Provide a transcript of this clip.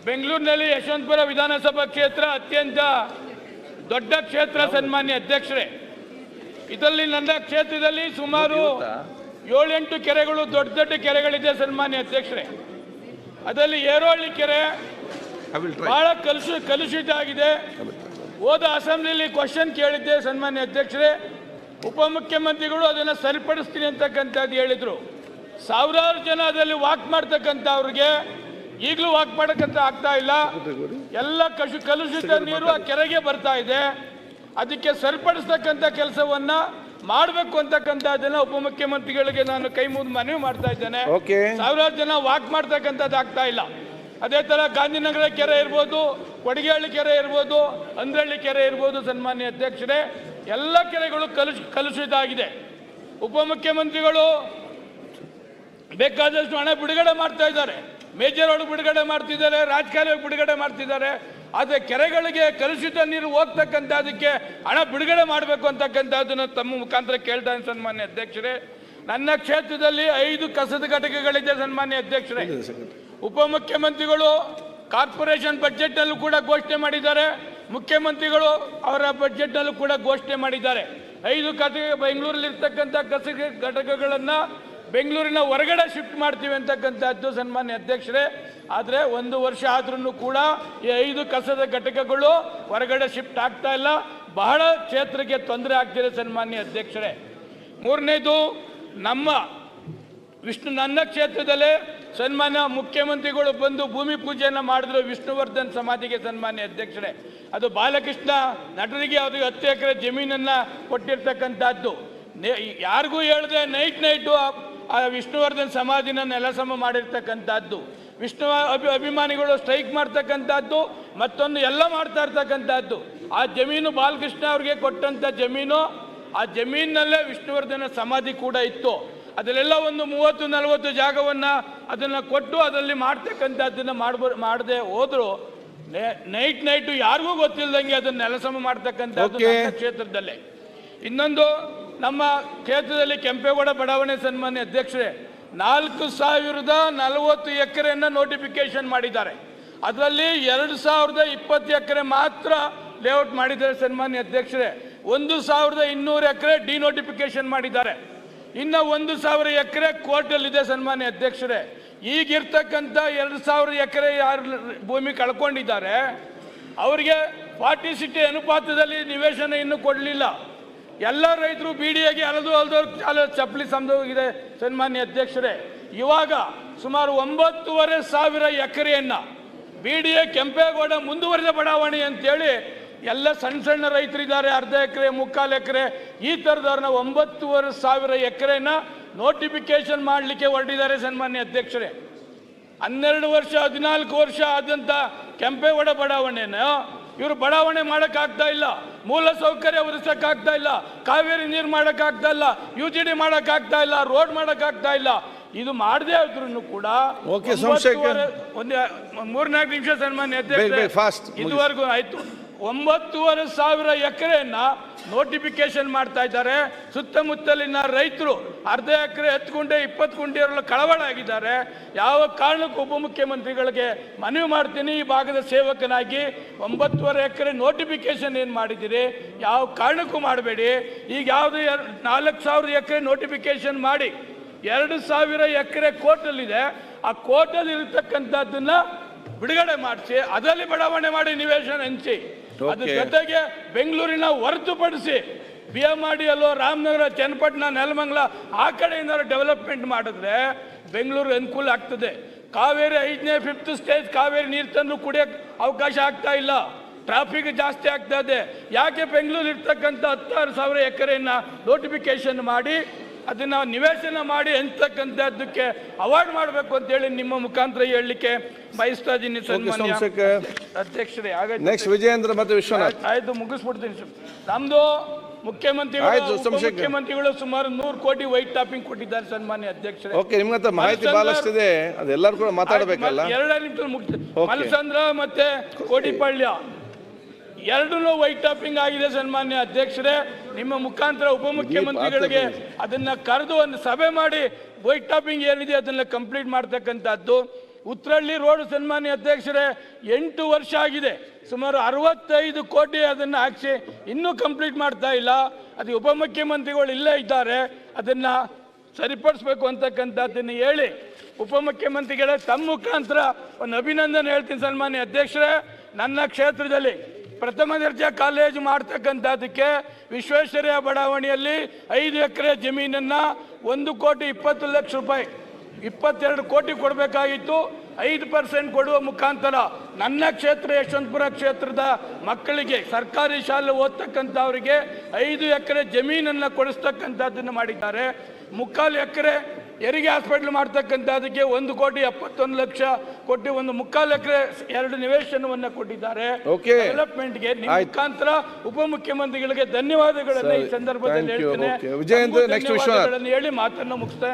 ಬೆಂಗಳೂರಿನಲ್ಲಿ ಯಶವಂತಪುರ ವಿಧಾನಸಭಾ ಕ್ಷೇತ್ರ ಅತ್ಯಂತ ದೊಡ್ಡ ಕ್ಷೇತ್ರ ಸನ್ಮಾನ್ಯ ಅಧ್ಯಕ್ಷರೇ. ಇದರಲ್ಲಿ ನನ್ನ ಕ್ಷೇತ್ರದಲ್ಲಿ ಸುಮಾರು 7-8 ಕೆರೆಗಳು ದೊಡ್ಡ ದೊಡ್ಡ ಕೆರೆಗಳಿದೆ ಸನ್ಮಾನ್ಯ ಅಧ್ಯಕ್ಷರೇ. ಅದರಲ್ಲಿ ಏರೋಹಳ್ಳಿ ಕೆರೆ ಬಹಳ ಕಲುಷಿತ ಆಗಿದೆ. ಹೋದ ಅಸೆಂಬ್ಲಿಯಲ್ಲಿ ಕ್ವಶನ್ ಕೇಳಿದ್ದೆ ಸನ್ಮಾನ್ಯ ಅಧ್ಯಕ್ಷರೇ, ಉಪಮುಖ್ಯಮಂತ್ರಿಗಳು ಅದನ್ನು ಸರಿಪಡಿಸ್ತೀನಿ ಅಂತಕ್ಕಂಥದ್ದು ಹೇಳಿದ್ರು. ಸಾವಿರಾರು ಜನ ಅದರಲ್ಲಿ ವಾಕ್ ಮಾಡ್ತಕ್ಕಂಥವ್ರಿಗೆ ಈಗಲೂ ವಾಕ್ ಮಾಡಕ್ಕಂತ ಆಗ್ತಾ ಇಲ್ಲ. ಎಲ್ಲ ಕಲುಷಿತ ನೀರು ಆ ಕೆರೆಗೆ ಬರ್ತಾ ಇದೆ. ಅದಕ್ಕೆ ಸರಿಪಡಿಸ್ತಕ್ಕಂಥ ಕೆಲಸವನ್ನ ಮಾಡಬೇಕು ಅಂತಕ್ಕಂಥದ್ದನ್ನ ಉಪಮುಖ್ಯಮಂತ್ರಿಗಳಿಗೆ ನಾನು ಕೈ ಮುಗಿದು ಮನವಿ ಮಾಡ್ತಾ ಇದ್ದೇನೆ. ಸಾವಿರಾರು ಜನ ವಾಕ್ ಮಾಡ್ತಕ್ಕಂಥದ್ದು ಆಗ್ತಾ ಇಲ್ಲ. ಅದೇ ತರ ಗಾಂಧಿನಗರ ಕೆರೆ ಇರ್ಬೋದು, ಕೊಡಗೇಹಳ್ಳಿ ಕೆರೆ ಇರ್ಬೋದು, ಅಂದ್ರಳ್ಳಿ ಕೆರೆ ಇರ್ಬೋದು ಸನ್ಮಾನ್ಯ ಅಧ್ಯಕ್ಷರೇ, ಎಲ್ಲ ಕೆರೆಗಳು ಕಲುಷಿತ ಆಗಿದೆ. ಉಪಮುಖ್ಯಮಂತ್ರಿಗಳು ಬೇಕಾದಷ್ಟು ಹಣ ಬಿಡುಗಡೆ ಮಾಡ್ತಾ ಇದ್ದಾರೆ, ಮೇಜರ್ ಒಳಗೆ ಬಿಡುಗಡೆ ಮಾಡ್ತಿದ್ದಾರೆ, ರಾಜಕಾಲುವೆಗೆ ಬಿಡುಗಡೆ ಮಾಡ್ತಿದ್ದಾರೆ. ಆದರೆ ಕೆರೆಗಳಿಗೆ ಕಲುಷಿತ ನೀರು ಹೋಗ್ತಕ್ಕಂಥದಕ್ಕೆ ಹಣ ಬಿಡುಗಡೆ ಮಾಡಬೇಕು ಅಂತಕ್ಕಂಥದ್ದನ್ನು ತಮ್ಮ ಮುಖಾಂತರ ಕೇಳ್ತಾ ಇದ್ದೀನಿ ಸನ್ಮಾನ್ಯ ಅಧ್ಯಕ್ಷರೇ. ನನ್ನ ಕ್ಷೇತ್ರದಲ್ಲಿ 5 ಕಸದ ಘಟಕಗಳಿದೆ ಸನ್ಮಾನ್ಯ ಅಧ್ಯಕ್ಷರೇ. ಉಪಮುಖ್ಯಮಂತ್ರಿಗಳು ಕಾರ್ಪೊರೇಷನ್ ಬಜೆಟ್ ಅಲ್ಲೂ ಕೂಡ ಘೋಷಣೆ ಮಾಡಿದ್ದಾರೆ, ಮುಖ್ಯಮಂತ್ರಿಗಳು ಅವರ ಬಜೆಟ್ ಅಲ್ಲೂ ಕೂಡ ಘೋಷಣೆ ಮಾಡಿದ್ದಾರೆ. 5 ಬೆಂಗಳೂರಲ್ಲಿ ಇರ್ತಕ್ಕಂಥ ಕಸದ ಘಟಕಗಳನ್ನು ಬೆಂಗಳೂರಿನ ಹೊರಗಡೆ ಶಿಫ್ಟ್ ಮಾಡ್ತೀವಿ ಅಂತಕ್ಕಂಥದ್ದು ಸನ್ಮಾನ್ಯ ಅಧ್ಯಕ್ಷರೇ. ಆದರೆ 1 ವರ್ಷ ಆದ್ರೂ ಕೂಡ ಈ 5 ಕಸದ ಘಟಕಗಳು ಹೊರಗಡೆ ಶಿಫ್ಟ್ ಆಗ್ತಾ ಇಲ್ಲ. ಬಹಳ ಕ್ಷೇತ್ರಕ್ಕೆ ತೊಂದರೆ ಆಗ್ತಿದೆ ಸನ್ಮಾನ್ಯ ಅಧ್ಯಕ್ಷರೇ. ಮೂರನೇದು, ನನ್ನ ಕ್ಷೇತ್ರದಲ್ಲೇ ಸನ್ಮಾನ್ಯ ಮುಖ್ಯಮಂತ್ರಿಗಳು ಬಂದು ಭೂಮಿ ಪೂಜೆಯನ್ನು ಮಾಡಿದ್ರು ವಿಷ್ಣುವರ್ಧನ್ ಸಮಾಧಿಗೆ ಸನ್ಮಾನ್ಯ ಅಧ್ಯಕ್ಷರೇ. ಅದು ಬಾಲಕೃಷ್ಣ ನಟರಿಗೆ ಅವ್ರಿಗೆ 10 ಎಕರೆ ಜಮೀನನ್ನು ಕೊಟ್ಟಿರ್ತಕ್ಕಂಥದ್ದು. ಯಾರಿಗೂ ಹೇಳದೆ ನೈಟು ಆ ವಿಷ್ಣುವರ್ಧನ್ ಸಮಾಧಿನ ನೆಲಸಮ ಮಾಡಿರ್ತಕ್ಕಂಥದ್ದು. ವಿಷ್ಣು ಅಭಿಮಾನಿಗಳು ಸ್ಟ್ರೈಕ್ ಮಾಡ್ತಕ್ಕಂಥದ್ದು, ಮತ್ತೊಂದು ಎಲ್ಲ ಮಾಡ್ತಾ ಇರ್ತಕ್ಕಂಥದ್ದು. ಆ ಜಮೀನು ಬಾಲಕೃಷ್ಣ ಅವ್ರಿಗೆ ಕೊಟ್ಟಂಥ ಜಮೀನು, ಆ ಜಮೀನಲ್ಲೇ ವಿಷ್ಣುವರ್ಧನ ಸಮಾಧಿ ಕೂಡ ಇತ್ತು. ಅದರಲ್ಲೆಲ್ಲ ಒಂದು 30-40 ಜಾಗವನ್ನು ಅದನ್ನು ಕೊಟ್ಟು ಅದರಲ್ಲಿ ಮಾಡ್ತಕ್ಕಂಥದ್ದನ್ನು ಮಾಡದೆ ಹೋದ್ರು ನೈಟು ಯಾರಿಗೂ ಗೊತ್ತಿಲ್ಲದಂಗೆ ಅದನ್ನು ನೆಲಸಮ ಮಾಡ್ತಕ್ಕಂಥದ್ದು ಕ್ಷೇತ್ರದಲ್ಲೇ. ಇನ್ನೊಂದು, ನಮ್ಮ ಕ್ಷೇತ್ರದಲ್ಲಿ ಕೆಂಪೇಗೌಡ ಬಡಾವಣೆ ಸನ್ಮಾನ್ಯ ಅಧ್ಯಕ್ಷರೇ 4040 ಎಕರೆಯನ್ನು ನೋಟಿಫಿಕೇಶನ್ ಮಾಡಿದ್ದಾರೆ. ಅದರಲ್ಲಿ 2020 ಎಕರೆ ಮಾತ್ರ ಲೇಔಟ್ ಮಾಡಿದ್ದಾರೆ ಸನ್ಮಾನ್ಯ ಅಧ್ಯಕ್ಷರೇ. 1200 ಎಕರೆ ಡಿನೋಟಿಫಿಕೇಶನ್ ಮಾಡಿದ್ದಾರೆ. ಇನ್ನು 1000 ಎಕರೆ ಕೋರ್ಟಲ್ಲಿದೆ ಸನ್ಮಾನ್ಯ ಅಧ್ಯಕ್ಷರೇ. ಈಗಿರ್ತಕ್ಕಂಥ 2000 ಎಕರೆ ಯಾರು ಭೂಮಿ ಕಳ್ಕೊಂಡಿದ್ದಾರೆ ಅವರಿಗೆ 40-60 ಅನುಪಾತದಲ್ಲಿ ನಿವೇಶನ ಇನ್ನೂ ಕೊಡಲಿಲ್ಲ. ಎಲ್ಲ ರೈತರು ಬಿಡಿಯಾಗಿ ಅಲದವ್ರು ಚಪ್ಪಲಿ ಸಮದೋಗಿದೆ ಸನ್ಮಾನ್ಯ ಅಧ್ಯಕ್ಷರೇ. ಇವಾಗ ಸುಮಾರು 9,500 ಎಕರೆಯನ್ನು ಬಿಡಿಎ ಕೆಂಪೇಗೌಡ ಮುಂದುವರಿದ ಬಡಾವಣೆ ಅಂತೇಳಿ ಎಲ್ಲ ಸಣ್ಣ ರೈತರಿದ್ದಾರೆ, 1/2 ಎಕರೆ 3/4 ಎಕರೆ ಈ ಥರದವ್ರನ್ನ 9,500 ಎಕರೆನ ನೋಟಿಫಿಕೇಶನ್ ಮಾಡಲಿಕ್ಕೆ ಹೊರಟಿದ್ದಾರೆ ಸನ್ಮಾನ್ಯ ಅಧ್ಯಕ್ಷರೇ. 12 ವರ್ಷ 14 ವರ್ಷ ಆದಂಥ ಕೆಂಪೇಗೌಡ ಬಡಾವಣೆನ ಇವರು ಬಡಾವಣೆ ಮಾಡೋಕ್ಕಾಗ್ತಾ ಇಲ್ಲ, ಮೂಲ ಸೌಕರ್ಯ ಒದಗಿಸೋಕ್ಕಾಗ್ತಾ ಇಲ್ಲ, ಕಾವೇರಿ ನೀರು ಮಾಡೋಕ್ಕಾಗ್ತಾ ಇಲ್ಲ, UGD ಮಾಡೋಕ್ಕಾಗ್ತಾ ಇಲ್ಲ, ರೋಡ್ ಮಾಡೋಕ್ಕಾಗ್ತಾ ಇಲ್ಲ. ಇದು ಮಾಡದೇ ಇದ್ರೂ ಕೂಡ 3-4 ನಿಮಿಷ ಸನ್ಮಾನ್ಯ ಅಧ್ಯಕ್ಷ ಇದುವರೆಗೂ ಆಯ್ತು 9,500 ಎಕರೆಯನ್ನ ನೋಟಿಫಿಕೇಶನ್ ಮಾಡ್ತಾ ಇದ್ದಾರೆ. ಸುತ್ತಮುತ್ತಲಿನ ರೈತರು 1/2 ಎಕರೆ 10 ಗುಂಟೆ 20 ಗುಂಟೆ ಅವರೆಲ್ಲ ಕಳವಳ ಆಗಿದ್ದಾರೆ. ಯಾವ ಕಾರಣಕ್ಕೂ ಉಪಮುಖ್ಯಮಂತ್ರಿಗಳಿಗೆ ಮನವಿ ಮಾಡ್ತೀನಿ, ಈ ಭಾಗದ ಸೇವಕನಾಗಿ 9,500 ಎಕರೆ ನೋಟಿಫಿಕೇಶನ್ ಏನು ಮಾಡಿದ್ದೀರಿ ಯಾವ ಕಾರಣಕ್ಕೂ ಮಾಡಬೇಡಿ. ಈಗ ಯಾವುದು 4,000 ಎಕರೆ ನೋಟಿಫಿಕೇಶನ್ ಮಾಡಿ 2,000 ಎಕರೆ ಕೋರ್ಟಲ್ಲಿದೆ, ಆ ಕೋರ್ಟಲ್ಲಿ ಇರತಕ್ಕಂಥದ್ದನ್ನ ಬಿಡುಗಡೆ ಮಾಡಿಸಿ ಅದರಲ್ಲಿ ಬಡಾವಣೆ ಮಾಡಿ ನಿವೇಶನ ಹಂಚಿ. ಅದ್ರ ಜೊತೆಗೆ ಬೆಂಗಳೂರಿನ ಹೊರತುಪಡಿಸಿ BMRD ಅಲ್ಲೋ ರಾಮನಗರ, ಚನ್ನಪಟ್ಟಣ, ನೆಲಮಂಗಲ ಆ ಕಡೆ ಏನಾದ್ರು ಡೆವಲಪ್ಮೆಂಟ್ ಮಾಡಿದ್ರೆ ಬೆಂಗಳೂರು ಅನುಕೂಲ ಆಗ್ತದೆ. ಕಾವೇರಿ 5ನೇ 5th ಸ್ಟೇಜ್ ಕಾವೇರಿ ನೀರು ತಂದು ಕುಡಿಯೋಕ್ಕೆ ಅವಕಾಶ ಆಗ್ತಾ ಇಲ್ಲ, ಟ್ರಾಫಿಕ್ ಜಾಸ್ತಿ ಆಗ್ತಾ ಇದೆ. ಯಾಕೆ ಬೆಂಗಳೂರು ಇರ್ತಕ್ಕಂಥ 16,000 ಎಕರೆಯನ್ನು ನೋಟಿಫಿಕೇಶನ್ ಮಾಡಿ ಅದನ್ನು ನಿವೇಶನ ಮಾಡಿ ಹಂಚತಕ್ಕಂಥದ್ದಕ್ಕೆ ಅವಾರ್ಡ್ ಮಾಡಬೇಕು ಅಂತೇಳಿ ನಿಮ್ಮ ಮುಖಾಂತರ ಹೇಳಲಿಕ್ಕೆ ಬಯಸ್ತಾ ಇದ್ದೀನಿ ಸನ್ಮಾನ್ಯ ಅಧ್ಯಕ್ಷರೇ. ನೆಕ್ಸ್ಟ್ ವಿಜಯೇಂದ್ರ ಮತ್ತೆ ವಿಶ್ವನಾಥ್. ಆಯ್ತು, ಮುಗಿಸ್ಬಿಡ್ತೀನಿ. ನಮ್ದು ಮುಖ್ಯಮಂತ್ರಿಗಳು ಸುಮಾರು 100 ಕೋಟಿ ವೈಟ್ ಟಾಪಿಂಗ್ ಕೊಟ್ಟಿದ್ದಾರೆ ಸನ್ಮಾನ್ಯ ಅಧ್ಯಕ್ಷರೇ. ಓಕೆ, ನಿಮ್ಮ ಹತ್ರ ಮಾಹಿತಿ ಬಹಳಷ್ಟಿದೆ, ಅದೆಲ್ಲರೂ ಕೂಡ ಮಾತಾಡಬೇಕಲ್ಲ. 2 ನಿಮಿಷ ಮುಗಿಸ್ತೇನೆ. ಮಲಸಂದ್ರ ಮತ್ತೆ ಕೋಟಿಪಳ್ಯ ಎರಡೂ ವೈಟ್ ಟಾಪಿಂಗ್ ಆಗಿದೆ ಸನ್ಮಾನ್ಯ ಅಧ್ಯಕ್ಷರೇ. ನಿಮ್ಮ ಮುಖಾಂತರ ಉಪಮುಖ್ಯಮಂತ್ರಿಗಳಿಗೆ ಅದನ್ನ ಕರೆದು ಒಂದು ಸಭೆ ಮಾಡಿ ವೈಟ್ ಟಾಪಿಂಗ್ ಏನಿದೆ ಅದನ್ನ ಕಂಪ್ಲೀಟ್ ಮಾಡ್ತಕ್ಕಂಥದ್ದು. ಉತ್ರಳ್ಳಿ ರೋಡ್ ಸನ್ಮಾನ್ಯ ಅಧ್ಯಕ್ಷರೇ 8 ವರ್ಷ ಆಗಿದೆ, ಸುಮಾರು 65 ಕೋಟಿ ಅದನ್ನು ಹಾಕಿಸಿ ಇನ್ನೂ ಕಂಪ್ಲೀಟ್ ಮಾಡ್ತಾ ಇಲ್ಲ. ಅದು ಉಪಮುಖ್ಯಮಂತ್ರಿಗಳು ಇಲ್ಲೇ ಇದ್ದಾರೆ, ಅದನ್ನು ಸರಿಪಡಿಸ್ಬೇಕು ಅಂತಕ್ಕಂಥದ್ದನ್ನು ಹೇಳಿ ಉಪಮುಖ್ಯಮಂತ್ರಿಗಳೇ ತಮ್ಮ ಮುಖಾಂತರ ಒಂದು ಅಭಿನಂದನೆ ಹೇಳ್ತೀನಿ. ಸನ್ಮಾನ್ಯ ಅಧ್ಯಕ್ಷರೇ, ನನ್ನ ಕ್ಷೇತ್ರದಲ್ಲಿ ಪ್ರಥಮ ದರ್ಜೆ ಕಾಲೇಜು ಮಾಡ್ತಕ್ಕಂಥದ್ದಕ್ಕೆ ವಿಶ್ವೇಶ್ವರಯ್ಯ ಬಡಾವಣೆಯಲ್ಲಿ 5 ಎಕರೆ ಜಮೀನನ್ನು 1,20,00,000 ರೂಪಾಯಿ 22 ಕೋಟಿ ಕೊಡಬೇಕಾಗಿತ್ತು. 5% ಕೊಡುವ ಮುಖಾಂತರ ನನ್ನ ಕ್ಷೇತ್ರ ಯಶವಂತಪುರ ಕ್ಷೇತ್ರದ ಮಕ್ಕಳಿಗೆ ಸರ್ಕಾರಿ ಶಾಲೆ ಓದ್ತಕ್ಕಂಥವರಿಗೆ 5 ಎಕರೆ ಜಮೀನನ್ನು ಕೊಡಿಸ್ತಕ್ಕಂಥದ್ದನ್ನು ಮಾಡಿದ್ದಾರೆ. 3/4 ಎಕರೆ ಹೆರಿಗೆ ಹಾಸ್ಪಿಟ್ಲ್ ಮಾಡ್ತಕ್ಕಂಥದ್ದಕ್ಕೆ 1,71,00,000 ಕೊಟ್ಟು 1/3 ಎಕರೆ 2 ನಿವೇಶನವನ್ನು ಕೊಟ್ಟಿದ್ದಾರೆ. ಡೆವಲಪ್ಮೆಂಟ್ಗೆ ನಿಮ್ಮ ಮುಖಾಂತರ ಉಪಮುಖ್ಯಮಂತ್ರಿಗಳಿಗೆ ಧನ್ಯವಾದಗಳನ್ನು ಈ ಸಂದರ್ಭದಲ್ಲಿ ಹೇಳ್ತೇನೆ. ವಿಜಯೇಂದ್ರ, ನೆಕ್ಸ್ಟ್ ವಿಶ್ವನಾಥ್ ಹೇಳಿ ಮಾತನ್ನು ಮುಗಿಸ್ತಾ